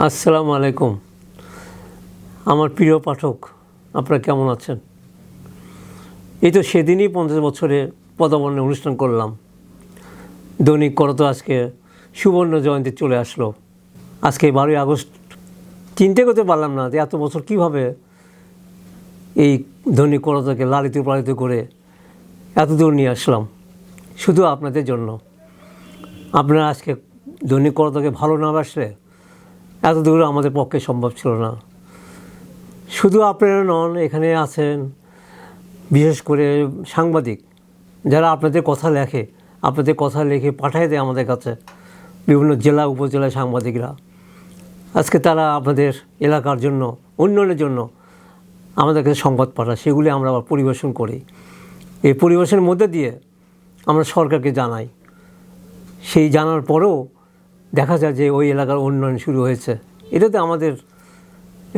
আসসালামু আলাইকুম। আমার প্রিয় পাঠক, আপনারা কেমন আছেন? এই তো সেদিনই 50 বছরের পদাবরণের অনুষ্ঠান করলাম। দৈনিক করতো আজকে সুবর্ণ জয়ন্তী চলে আসলো। আজকে 12ই আগস্ট। চিন্তা করতে পারলাম না যে এত বছর কীভাবে এই দৈনিক করতোকে লালিত পালিত করে এত দূর নিয়ে আসলাম, শুধু আপনাদের জন্য। আপনারা আজকে দৈনিক করতোকে ভালো না বাসলে এত দূর আমাদের পক্ষে সম্ভব ছিল না। শুধু আপনারা নন, এখানে আছেন বিশেষ করে সাংবাদিক যারা আপনাদের কথা লেখে, আপনাদের কথা লিখে পাঠায় দেয় আমাদের কাছে বিভিন্ন জেলা উপজেলায় সাংবাদিকরা। আজকে তারা আপনাদের এলাকার জন্য, উন্নয়নের জন্য আমাদের কাছে সংবাদ পাঠায়, সেগুলি আমরা আবার পরিবেশন করি। এই পরিবেশনের মধ্যে দিয়ে আমরা সরকারকে জানাই। সেই জানার পরেও দেখা যায় যে ওই এলাকার উন্নয়ন শুরু হয়েছে। এটাতে আমাদের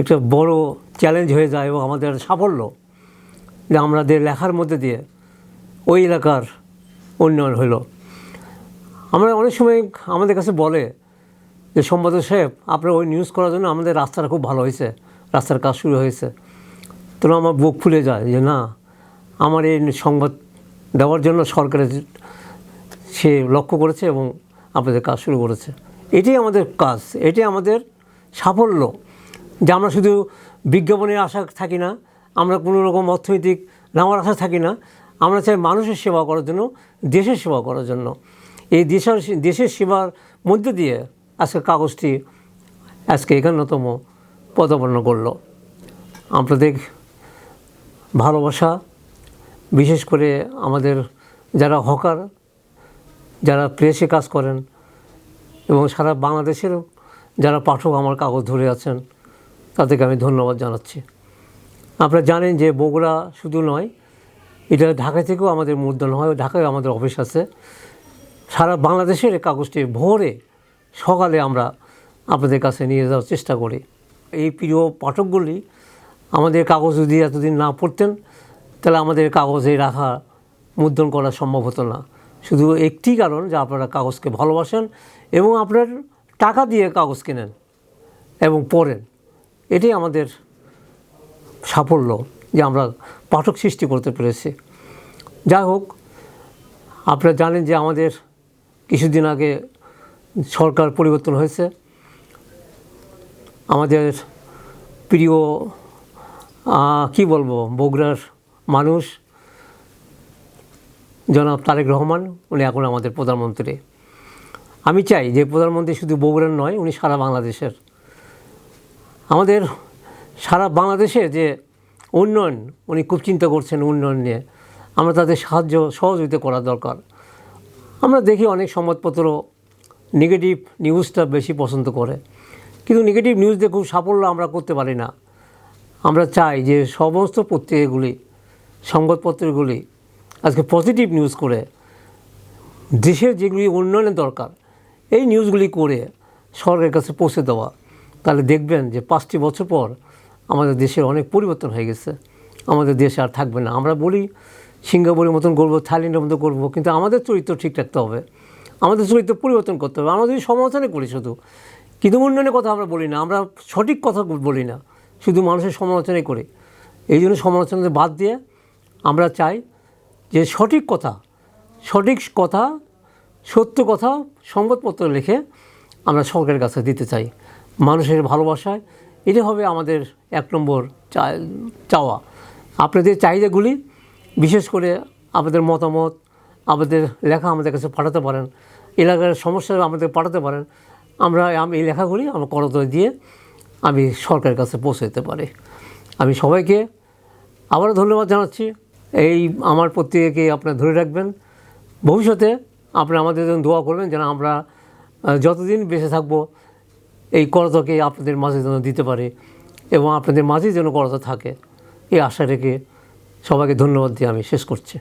একটা বড় চ্যালেঞ্জ হয়ে যায় এবং আমাদের সাফল্য যে আমাদের লেখার মধ্যে দিয়ে ওই এলাকার উন্নয়ন হলো। আমরা অনেক সময় আমাদের কাছে বলে যে সম্পাদক সাহেব, আপনার ওই নিউজ করার জন্য আমাদের রাস্তাটা খুব ভালো হয়েছে, রাস্তার কাজ শুরু হয়েছে। তো আমার বুক ফুলে যায় যে না, আমার এই সংবাদ দেওয়ার জন্য সরকারের সে লক্ষ্য করেছে এবং আপনাদের কাজ শুরু করেছে। এটাই আমাদের কাজ, এটাই আমাদের সাফল্য। যে আমরা শুধু বিজ্ঞাপনের আশা থাকি না, আমরা কোনো রকম অর্থনৈতিক নেওয়ার আশা থাকি না। আমরা চাই মানুষের সেবা করার জন্য, দেশের সেবা করার জন্য। এই দেশের সেবার মধ্যে দিয়ে আজকে কাগজটি আজকে 51তম পদার্পণ করল। আপনাদের ভালোবাসা, বিশেষ করে আমাদের যারা হকার, যারা প্রেসে কাজ করেন এবং সারা বাংলাদেশের যারা পাঠক আমার কাগজ ধরে আছেন, তাদেরকে আমি ধন্যবাদ জানাচ্ছি। আপনারা জানেন যে বগুড়া শুধু নয়, এটা ঢাকা থেকেও আমাদের মুদ্রণ হয়, ঢাকায় আমাদের অফিস আছে। সারা বাংলাদেশের কাগজটি ভোরে সকালে আমরা আপনাদের কাছে নিয়ে যাওয়ার চেষ্টা করি। এই প্রিয় পাঠকগুলি আমাদের কাগজ যদি এতদিন না পড়তেন, তাহলে আমাদের কাগজে রাখা, মুদ্রণ করা সম্ভব হতো না। শুধু একটি কারণ যে আপনারা কাগজকে ভালোবাসেন এবং আপনার টাকা দিয়ে কাগজ কেনেন এবং পড়েন। এটাই আমাদের সাফল্য যে আমরা পাঠক সৃষ্টি করতে পেরেছি। যাই হোক, আপনারা জানেন যে আমাদের কিছুদিন আগে সরকার পরিবর্তন হয়েছে। আমাদের প্রিয় কি বলবো, বগুড়ার মানুষ জনাব তারেক রহমান, উনি এখন আমাদের প্রধানমন্ত্রী। আমি চাই যে প্রধানমন্ত্রী শুধু বগুড়ার নয়, উনি সারা বাংলাদেশের, আমাদের সারা বাংলাদেশে যে উন্নয়ন, উনি খুব চিন্তা করছেন উন্নয়ন নিয়ে। আমরা তাদের সহযোগিতা করা দরকার। আমরা দেখি অনেক সংবাদপত্র নেগেটিভ নিউজটা বেশি পছন্দ করে, কিন্তু নেগেটিভ নিউজ দিয়ে খুব সাফল্য আমরা করতে পারি না। আমরা চাই যে সমস্ত পত্রিকাগুলি, সংবাদপত্রগুলি আজকে পজিটিভ নিউজ করে দেশের যেগুলি উন্নয়নের দরকার এই নিউজগুলি করে সরকারের কাছে পৌঁছে দেওয়া। তাহলে দেখবেন যে 5টি বছর পর আমাদের দেশের অনেক পরিবর্তন হয়ে গেছে। আমাদের দেশে আর থাকবে না। আমরা বলি সিঙ্গাপুরের মতন করবো, থাইল্যান্ডের মতো করবো, কিন্তু আমাদের চরিত্র ঠিক রাখতে হবে, আমাদের চরিত্র পরিবর্তন করতে হবে। আমরা যদি সমালোচনা করি শুধু, কিন্তু উন্নয়নের কথা আমরা বলি না, আমরা সঠিক কথা বলি না, শুধু মানুষের সমালোচনাই করি। এই জন্য সমালোচনাতে বাদ দিয়ে আমরা চাই যে সঠিক কথা, সত্য কথা সংবাদপত্র লিখে আমরা সরকারের কাছে দিতে চাই। মানুষের ভালোবাসায় এটা হবে আমাদের 1 নম্বর চাওয়া। আপনাদের চাহিদাগুলি, বিশেষ করে আপনাদের মতামত, আপনাদের লেখা আমাদের কাছে পাঠাতে পারেন, এলাকার সমস্যা আমাদের পাঠাতে পারেন। এই লেখাগুলি আমার করতোয় দিয়ে আমি সরকারের কাছে পৌঁছে দিতে পারি। আমি সবাইকে আবারও ধন্যবাদ জানাচ্ছি। এই আমার পত্রিকাকে আপনারা ধরে রাখবেন। ভবিষ্যতে আপনারা আমাদের জন্য দোয়া করবেন যেন আমরা যতদিন বেঁচে থাকবো এই করতোকে আপনাদের মাঝে যেন দিতে পারি এবং আপনাদের মাঝেই যেন করতো থাকে, এই আশা রেখে সবাইকে ধন্যবাদ দিয়ে আমি শেষ করছি।